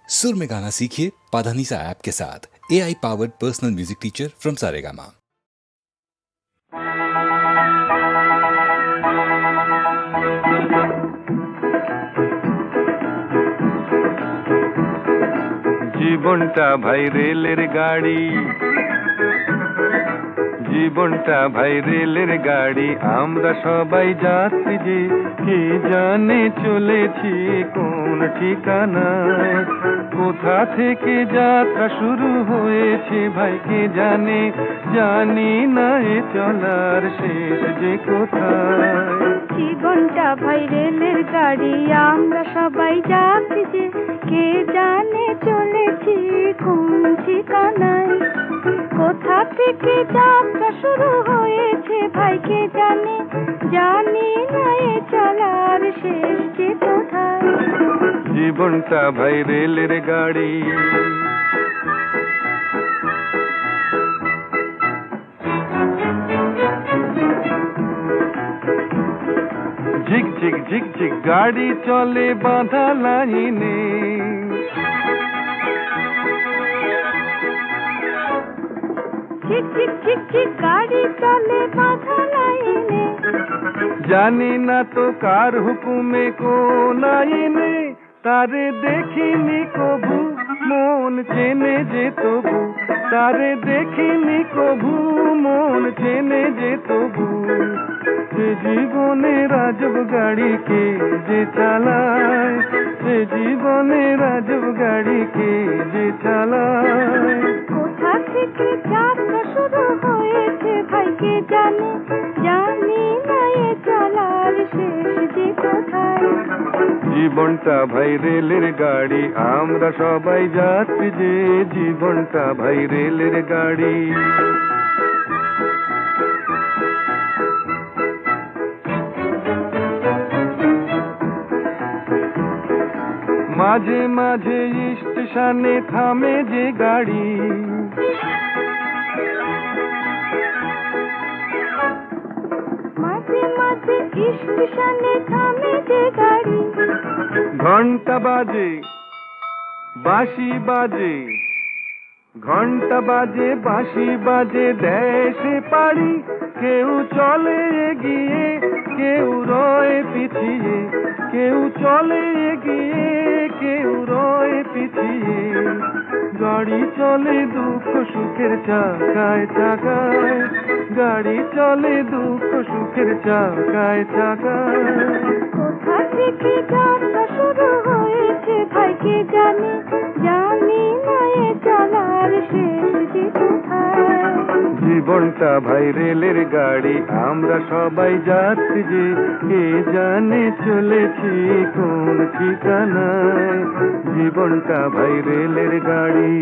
सुर में गाना सीखिए पाधानीसा ऐप के साथ। AI powered personal music teacher from Saregama. জীবনটা ভাই রেলের গাড়ি, জীবনটা ভাই রেলের গাড়ি, আমরা সবাই যাত্রী যে, কে জানে চলেছি কোন ঠিকানায়, কোথা থেকে যাত্রা শুরু হয়েছে ভাই কে জানে, জানি না এ চলার শেষ যে কোথায়। জীবনটা ভাই রেলের গাড়ি, আমরা সবাই যাত্রী যে, কে জানে চলেছি কোন ঠিকানায়, কোথা থেকে যাত্রা শুরু হয়েছে ভাই কে জানে, জানি না এ চলার শেষ যে কোথায়। জীবনটা ভাই রেলের গাড়ি, ঝিক ঝিক ঝিক ঝিক গাড়ি চলে বাঁধা লাইনে, ঝিক ঝিক ঝিক ঝিক গাড়ি চলে বাঁধা লাইনে, জানি না তো কার হুকুমে কোন আইনে, তারে দেখিনি কভু মন চেনে যে তবু, তারে দেখিনি কভু মন চেনে যে তবু, সে জীবনে রাজব গাড়ি কে যে চালায়, সে জীবনে রাজব গাড়ি কে যে চালায়। কোথা থেকে যাত্রা শুরু হয়েছে ভাই কে জানে, জানি না এ চলার শেষ যে কোথায়। জীবনটা ভাই রেলের গাড়ি, আমরা সবাই যাত্রী যে, জীবনটা ভাই রেলের গাড়ি। মাঝে মাঝে স্টেশনে থামে যে গাড়ি, মাঝে মাঝে স্টেশনে থামে যে গাড়ি, ঘন্টা বাজে বাঁশি বাজে, ঘন্টা বাজে বাঁশি বাজে, দেশে পাড়ি, কেউ চলে এগিয়ে কেউ রয়ে পিছিয়ে, কেউ চলে এগিয়ে কেউ রয়ে পিছিয়ে, গাড়ি চলে দুঃখ সুখের চাকায় চাকায়, গাড়ি চলে দুঃখ সুখের চাকায় চাকায়। কোথা থেকে যাত্রা শুরু হয়েছে ভাই কে জানে, জানি না এ চলার শেষ যে কোথায়। জীবনটা ভাই রেলের গাড়ি, আমরা সবাই যাত্রী যে, কে জানে চলেছি কোন ঠিকানায়, জীবনটা ভাই রেলের গাড়ি।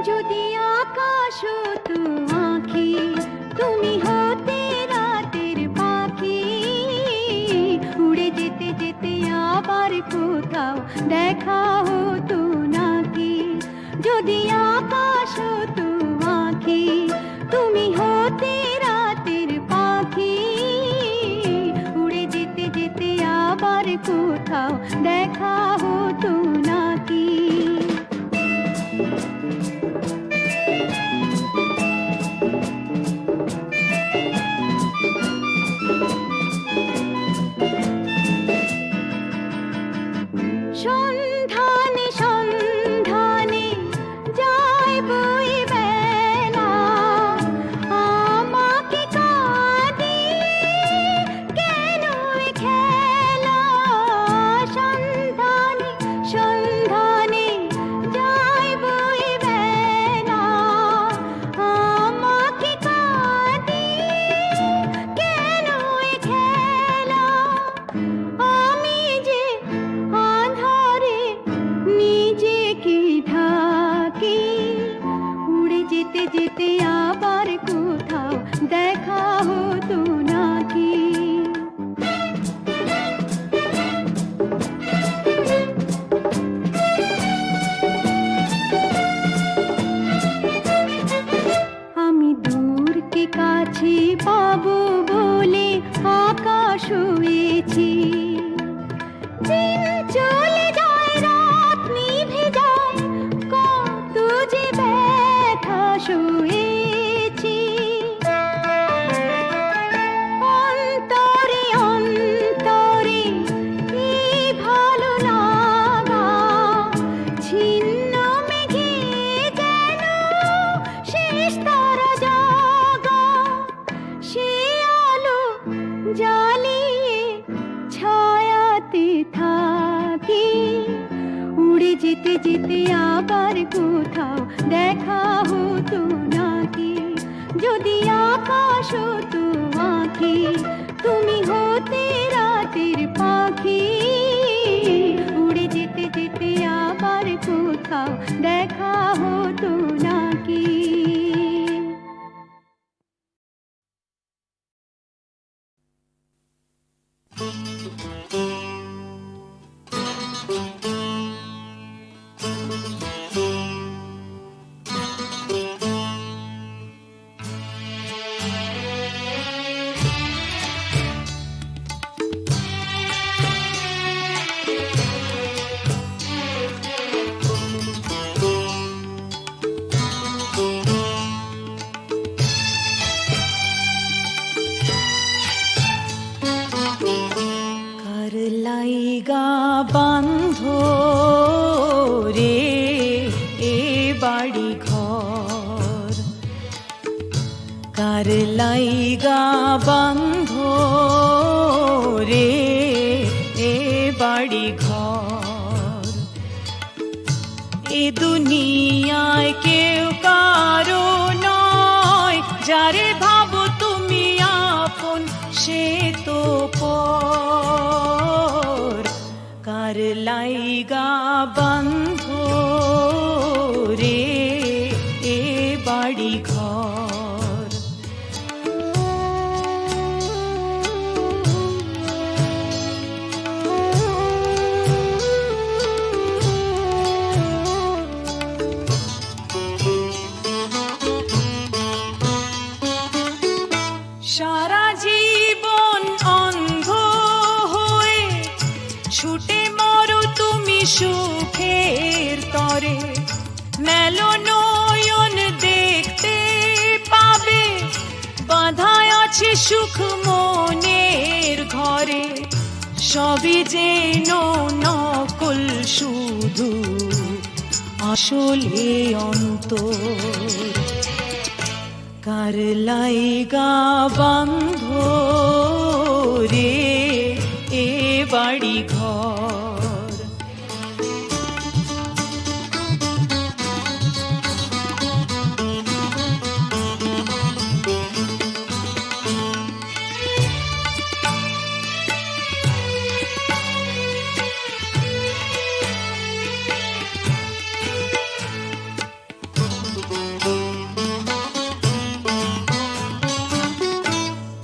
যদি আকাশ হতো আঁখি, তুমি হতে রাতের পাখি, উড়ে যেতে যেতে আবার কোথাও দেখা হতো নাকি। যদি আকাশ হতো আঁখি, তুমি হতে রাতের পাখি, উড়ে যেতে যেতে আবার কোথাও দেখা হতো নাকি। সন্ধানে সন্ধানে যায় বই বেলা, কাছে পাবো বলে আকাশ ছুঁয়েছি। দিন চলে যায়, রাত নিভে যায়, কত যে ব্যথা শুয়েছি। অন্তরে অন্তরে এই ভালো লাগা, ছিন্ন মেঘে যেন শেষ তারা জাগা। সে আলো জ্বালিয়ে ছায়াতে থাকি, উড়ে যেতে যেতে আবার কোথাও দেখা হতো নাকি। যদি আকাশ হতো আঁখি, তুমি হতে রাতের পাখি, উড়ে যেতে যেতে আবার কোথাও দেখা হতো নাকি। লাইগা বান্ধ রে এ বাড়ি ঘর, কার লাইগা বান্ধ রে এ বাড়ি ঘর। এ দুনিয়ায় কেউ কারো নয়, যারে ভাবো তুমি আপন সে তো পর। কার লাইগা বান্ধ রে এ বাড়ি ঘর। সারা জীবন অন্ধ হয়ে ছুটে মরো তুমি সুখের তরে, মেলো নয়ন দেখতে পাবে বাঁধায় আছে সুখ মনের ঘরে। সবই যেন নকল, শুধু আসলে অন্তর। কার লাইগা বান্ধ রে এ বাড়ি ঘর।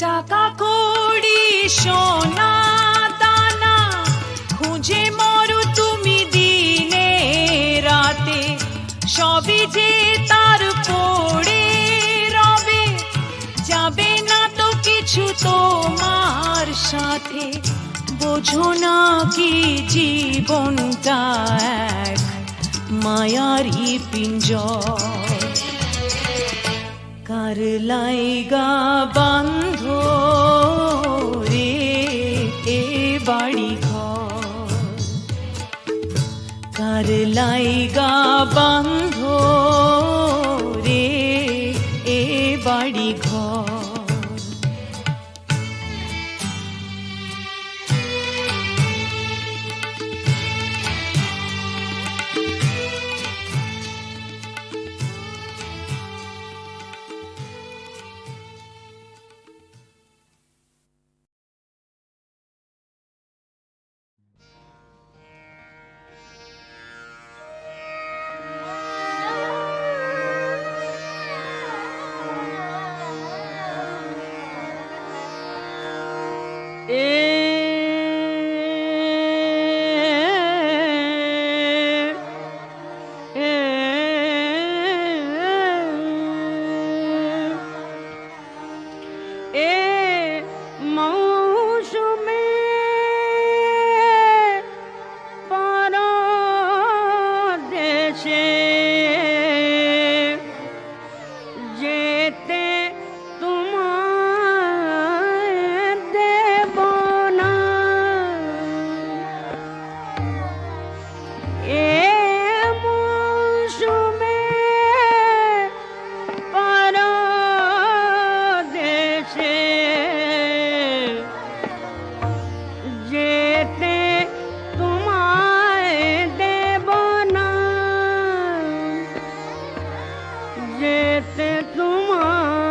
টাকা কড়ি সোনা দানা খুঁজে মরো তুমি দিনে রাতে, সবই যে তার পড়ে রবে, যাবে না তো কিছু তোমার সাথে। বোঝো না কি জীবনটা এক মায়ারি পিঞ্জর। কার লাইগা বান্ধ রে এ বাড়ি ঘর। কার লাইগা বান্ধ রে এ বাড়ি ঘর। যেতে তোমায় দেব না এ মৌসুমে পরদেশে যেতে তোমায় দেব না যেতে তোমায়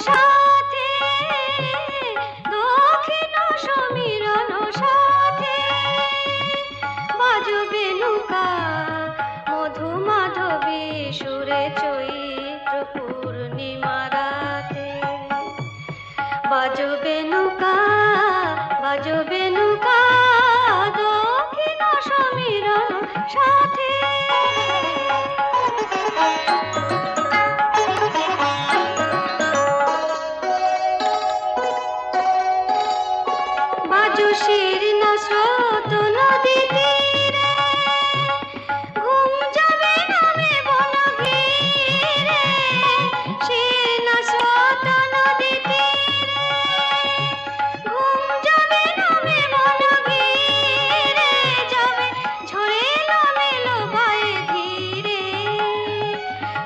সাথে, দক্ষিণ সমীরণ সাথে, বাজবে নৌকা মধু মাধবী সুরে চৈত্র পূর্ণিমা রাতে, বাজবে নৌকা দক্ষিণ সমীরণ সাথে। বাজু শিরনা স্রোত নদী তীরে, ঘুম যাবে নামে বন ঘিরে, শিরনা স্রোত নদী তীরে, ঘুম যাবে নামে বন ঘিরে, যাবে ঝরে নামেলো পায়ে ধীরে,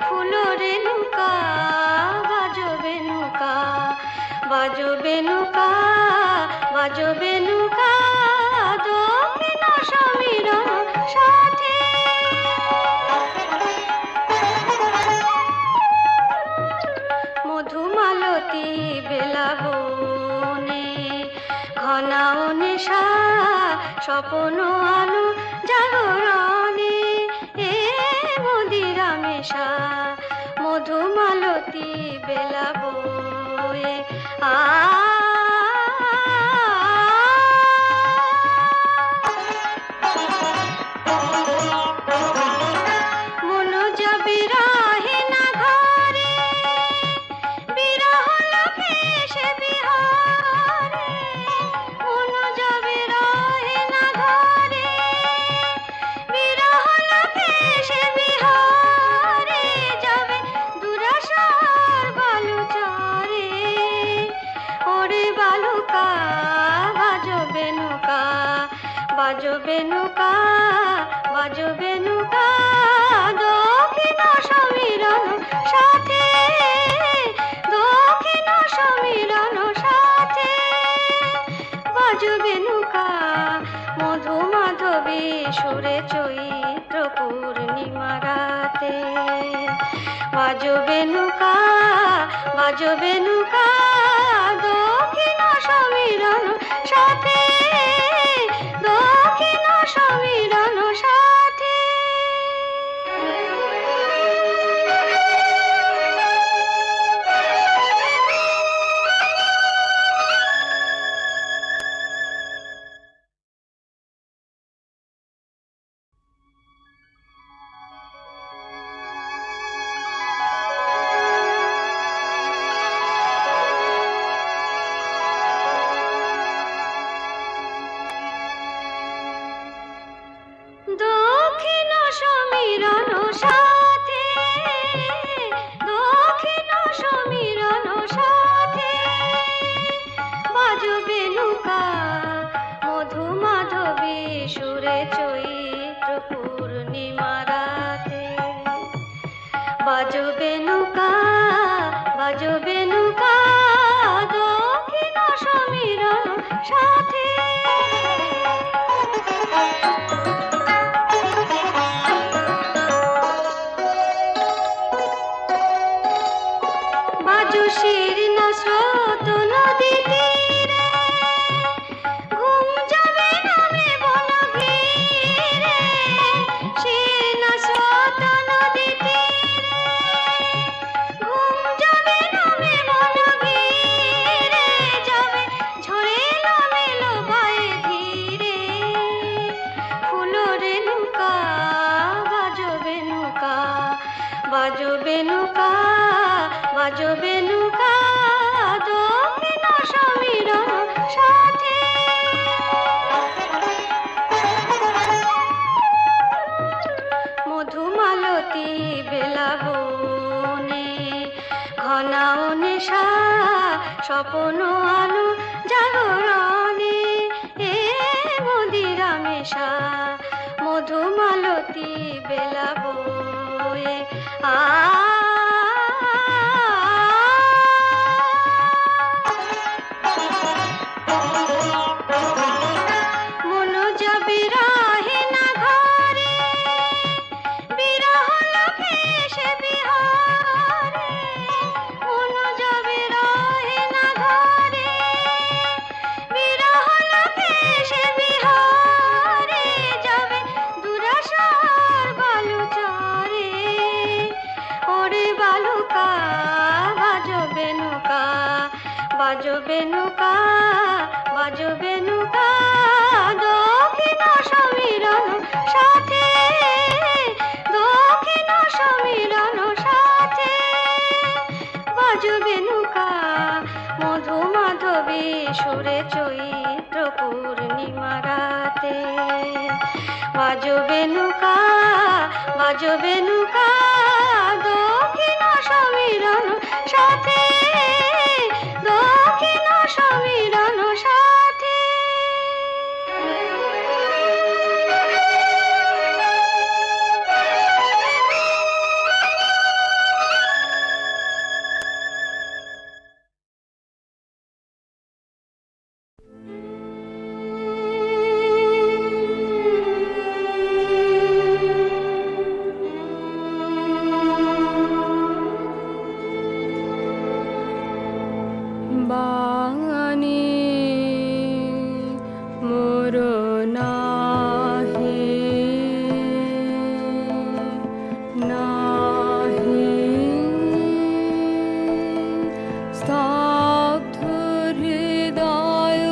ফুলরে নৌকা বাজবে নৌকা, বাজবে নৌকা দক্ষিণ সমীরণ সাথে। মধুমালতী বেলা বনে, ঘনাও নেশা স্বপ্ন আলো জাগরণে, এ মদিরা মেশা মধুমালতী বেলা বয়ে মন যাবে রাহে না ঘরে, বিরহ লোকে সে বিহারে, মন যাবে রাহে না ঘরে, বিরহ লোকে সে বিহারে, যাবে দুরাশার বালুচরে, ওরে বালুকা বাজবে নৌকা, বাজবে নৌকা দক্ষিণ সমীরণ সাথে, দক্ষিণ সমীরণ সাথে, বাজবে নৌকা মধু মাধবী সুরে চৈত্র পূর্ণিমা রাতে, বাজবে নৌকা দক্ষিণ সমীরণ সাথে, দক্ষিণ সমীরণ সাথে। দক্ষিণ সমীরণ সাথে, দক্ষিণ সমীরণ সাথে, বাজবে নৌকা মধু মাধবী সুরে চৈত্র পূর্ণিমা রাতে, বাজবে নৌকা দক্ষিণ সমীরণ সাথে। বাজু শিরনা স্রোত নদী তীরে, ঘুম যাবে নামে বন ঘিরে, শিরনা স্রোত নদী তীরে, ঘুম যাবে নামে বন ঘিরে, যাবে ঝরে নামেলো পায়ে ধীরে, ফুলরে নৌকা বাজবে নৌকা দক্ষিণ সমীরণ সাথে। মধুমালতী বেলা বনে, ঘনাও নেশা স্বপ্ন আলো জাগরণে, এ মদিরা মেশা মধুমালতী বেলা বয়ে মন যাবে রাহে না ঘরে, বিরহ লোকে সে বিহারে, মন যাবে নৌকা বাজবে নৌকা বাজবে নৌকা দক্ষিণ সমীরণ সাথে দক্ষিণ সমীরণ সাথে বাজবে নৌকা মধু মাধবী সুরে চৈত্র পূর্ণিমা রাতে বাজবে নৌকা বাজবে নৌকা দক্ষিণ সমীরণ সাথে দক্ষিণ সমীরণ সাথে বাঙানি মোর নাহি নাহি স্তব্ধ হৃদয়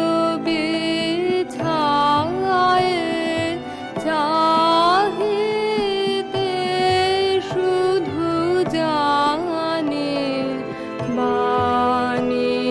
বিছায় চাহিতে শুধু জানে বাণী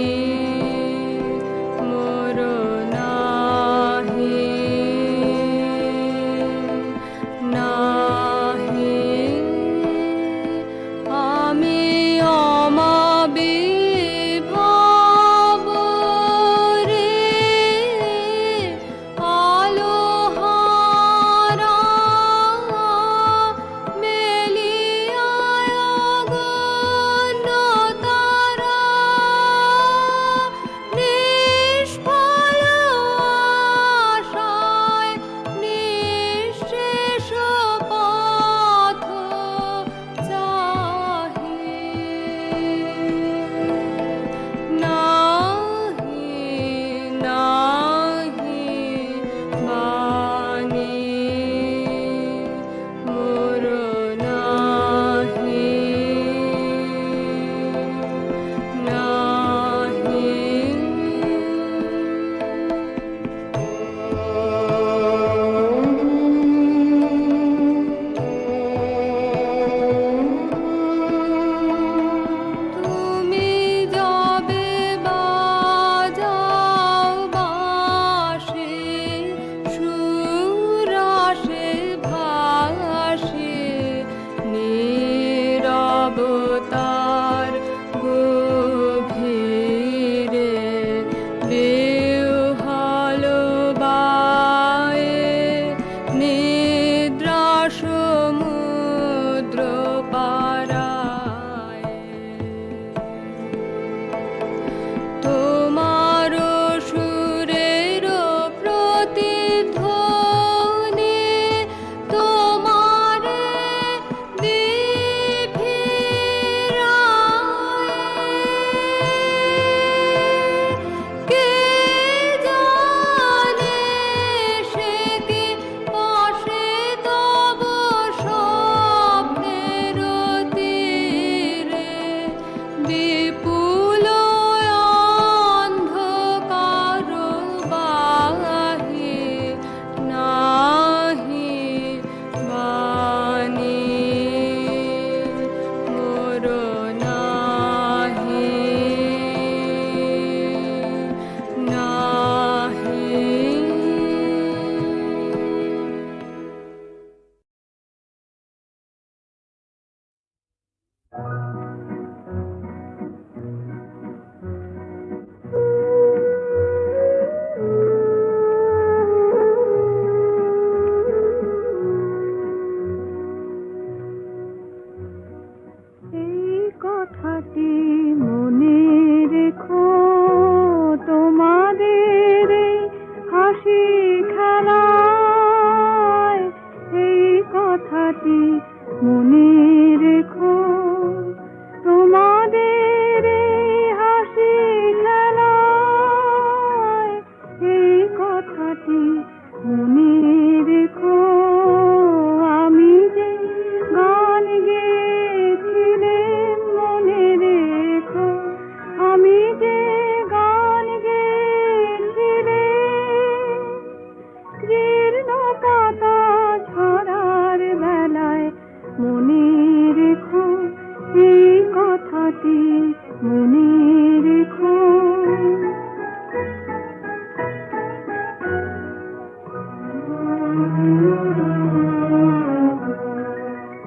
আমি যে গান গেয়েছিলে, জীর্ণ পাতা ঝরার বেলায় মনে রেখো এই কথাটি, মনে রেখো।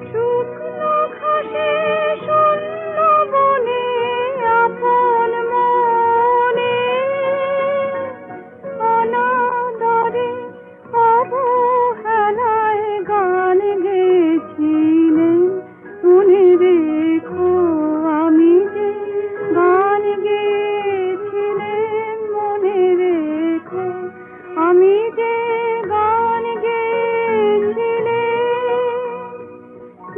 শুকনো ঘাসে শূন্য বনে আপন মনে অনাদরে অবহেলায় গান গেয়েছিলেন, মনে রেখো আমি যে গান গেয়েছিলেন, মনে রেখো আমি যে গান গেয়েছিলেন,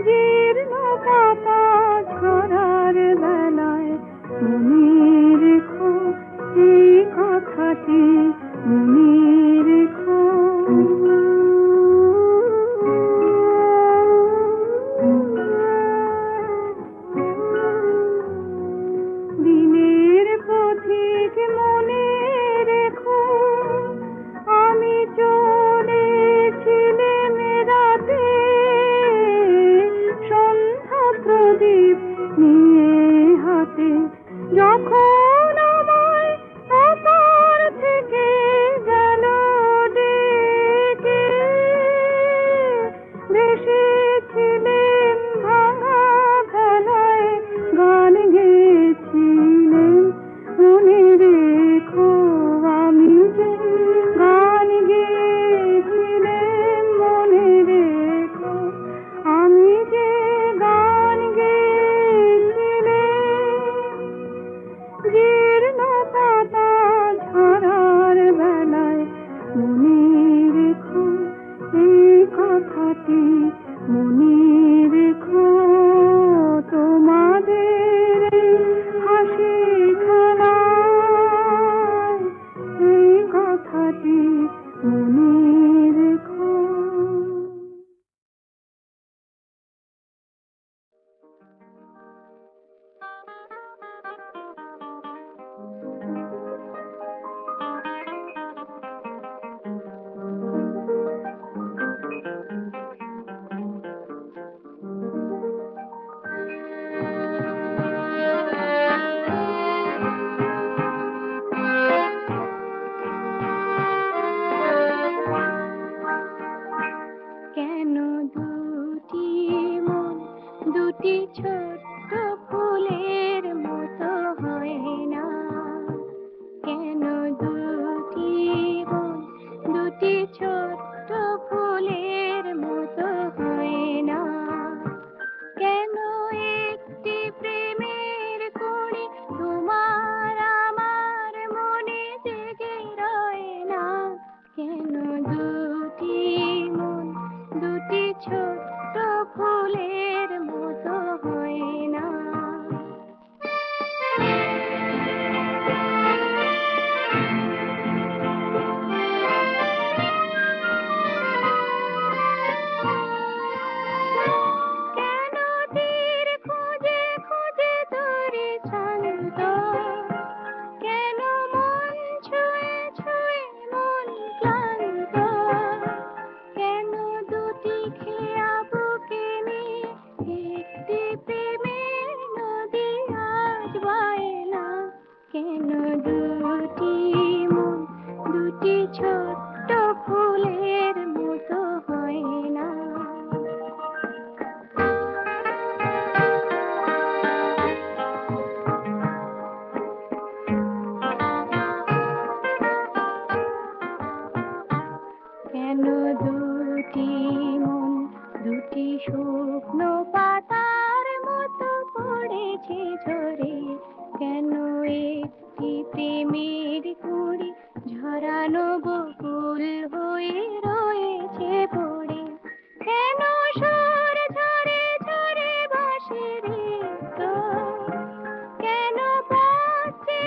জীর্ণ পাতা ঝরার বেলায় মনে রেখো এই কথাটি, মনে রেখো। দিনের পথিক মনে রেখো আমি চলেছিলাম রাতে, সন্ধ্যা প্রদীপ নিয়ে হাতে, যখন আমায় অপার থেকে গেল ডেকে, ভেসেছিলেন ভাঙা ভেলায় গান গেয়েছিলেন, মনে রেখো আমি যে গান গেয়েছিলেন, মনে রেখো আমি যে গান গেয়েছিলেন, জীর্ণ পাতা ঝরার বেলায় মনে রেখো এই কথাটি, মনে রেখো। তোমাদের এই হাসি খেলায় এই কথাটি, মনে রেখো। কেন দুটি মন দুটি ছোট্ট ফুলের মতো হয় না, কেন দুটি মন দুটি ছোট্ট ফুলের মতো হয় না, কেন একটি প্রেমের কুড়ি তোমার আমার মনে জেগে রয় না, কেন দুটি মন দুটি ছোট্ট ফুলের মতো হয় না। কেন তীর খুঁজে খুঁজে ধরে শান্ত, কেন মন ছুঁয়ে ছুঁয়ে মন ক্লান্ত, কেন দুটি খেয়া বুকে নিয়ে একটি প্রেমের নদী আজ বয় না, কেন দুটি মন দুটি ছোট্ট ফুলের মতো হয় না। কেন দুটি মন দুটি শুকনো পাতার মতো পড়েছে ঝরে, কেন একটি প্রেমের কুড়ি ঝরানো বকুল হয়ে রয়েছে পড়ে, কেন সুর ঝরে ঝরে বাঁশির তো, কেন বাজছে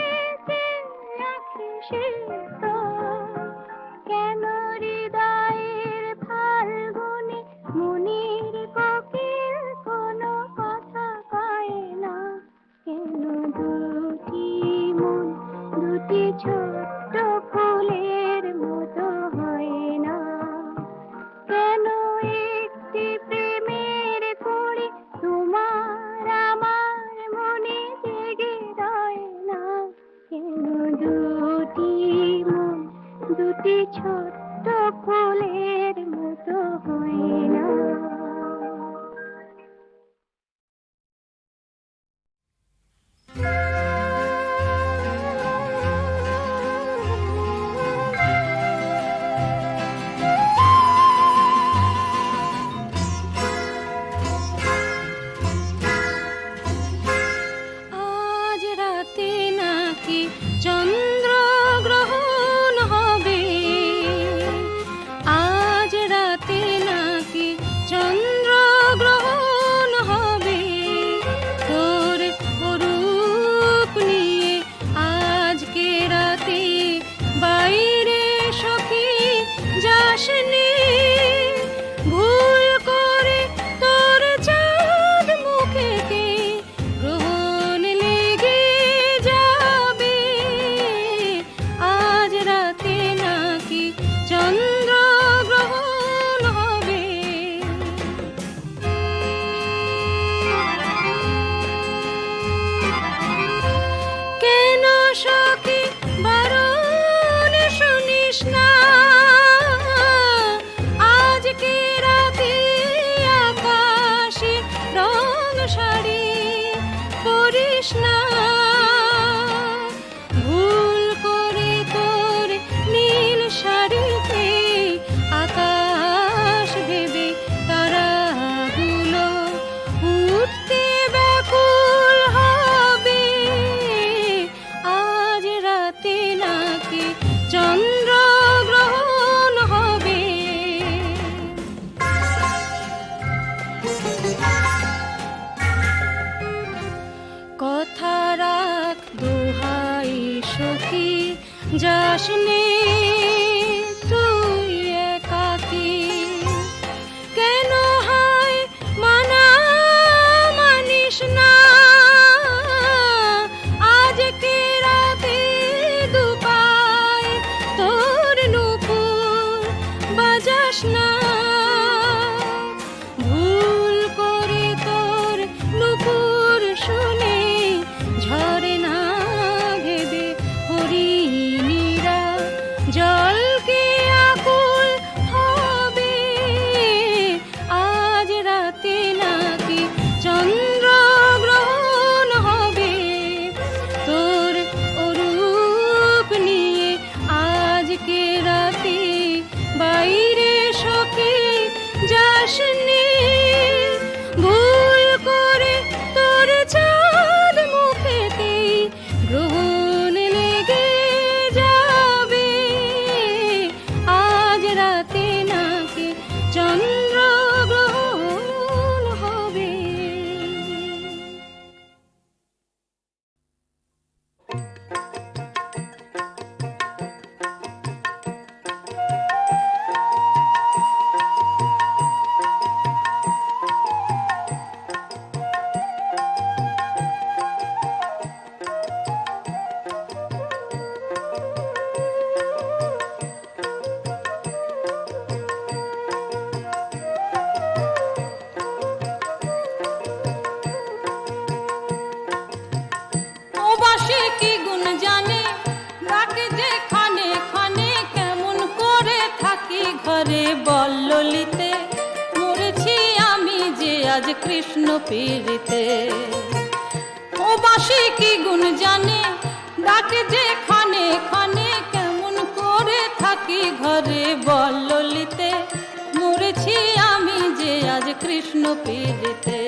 আঁখি সে তো, কেন হৃদয়ের ফাল্গুনে মনের কোকিল কোনো কথা কয় না, কেন দুটি ছোট্ট ফুলের মতো হয় না? কেন একটি প্রেমের করি তোমার আমার মনে জেগে রয় না? কেন দুটি মন দুটি ছোট্ট ফুলের মতো হয় না? আজ রাতে নাকি চন্দ্রগ্রহণ হবে, আজ রাতে নাকি চন্দ্রগ্রহণ হবে। তোর অরূপ নিয়ে আজকে রাতে বাইরে সখী যাসনি, ভুল করে তোর চাঁদ মুখেতে গ্রহণ লেগে যাবে। আজ রাতে নাকি চন্দ্রগ্রহণ হবে। কেন সখী বারণ শুনিস না? আজকে রাতে আকাশে রং শাড়ি পরিস না, ভুল করে তোর নীল শাড়িতে আকাশ ভেবে তারাগুলো উঠতে ব্যাকুল হবে। আজ রাতে নাকি চন্দ্রগ্রহণ হবে। কথা রাখ দোহাই সখী, যাসনে তুই একাকী। কেন হয় মানা মানিস না? আজকে রাতে দুপায় তোর নূপুর বাজাস না, ভুল করে তোর নূপুর শুনে ঝরে না ভেবে হরিণীরা জলকে আকুল হবে। আজ রাতে নাকি চন্দ্রগ্রহণ হবে। তোর অরূপ নিয়ে আজকে রাতে বাইরে সখী যাসনি, ভুল করে তোর চাঁদ মুখেতে গ্রহণ লেগে যাবে। আজ রাতে নাকি চন্দ্রগ্রহণ হবে। ও বাসে কি গুণ জানে, ডাকে যে খানে খানে কেমন করে থাকি ঘরে বল ললিতে। মরেছি আমি যে আজ কৃষ্ণ পীড়িতে। ও বাসে কি গুণ জানে, ডাকে যে খানে খানে কেমন করে থাকি ঘরে বল ললিতে। মরেছি আমি যে আজ কৃষ্ণ পীড়িতে।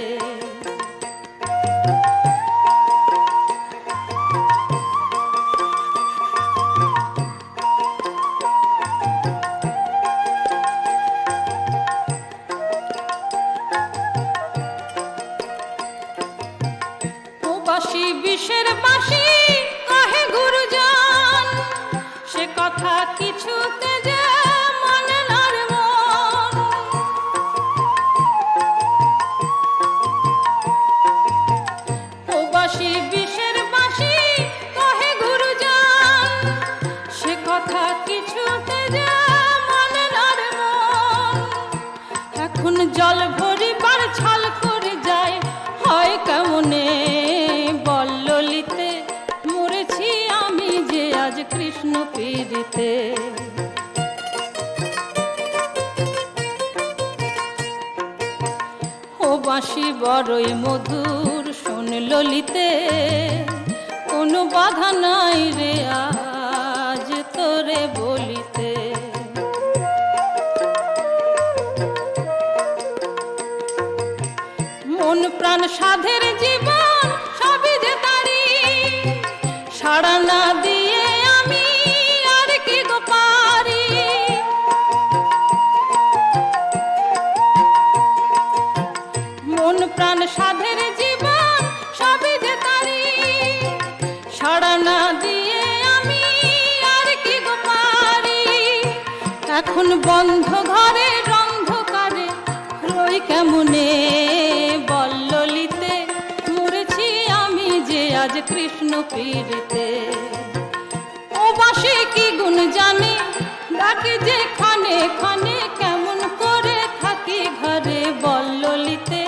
ও বাসি বিষের বাসি কহে গুরুজন, সে কথা কিছুতে যে মানে না রে মন। ও বাসি বিষের বাসি কহে গুরুজন, কৃষ্ণ পীড়িতে। ও বাঁশি বড়ই মধুর শোন ললিতে, কোনো বাধা নাই রে আজ তোরে বলিতে। মন প্রাণ সাধের জীবন সবই যে তারি, সাড়া না দিয়ে আমি আর কি গো পারি। মন প্রাণ সাধের জীবন সবই যে তারি, সাড়া না দিয়ে আমি আর কি গো পারি। এখন বন্ধ ঘরে অন্ধকারে রই কেমনে বল ললিতে, মরেছি আমি যে আজ কৃষ্ণ পীড়িতে। ও বাঁশি কি গুণ জানি, ডাকি যে খানে খানে, কেমন করে থাকি ঘরে বল ললিতে,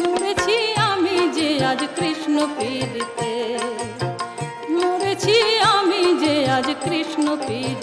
মরেছি আমি যে আজ কৃষ্ণ পীড়িতে। মরেছি আমি যে আজ কৃষ্ণ পীড়িতে।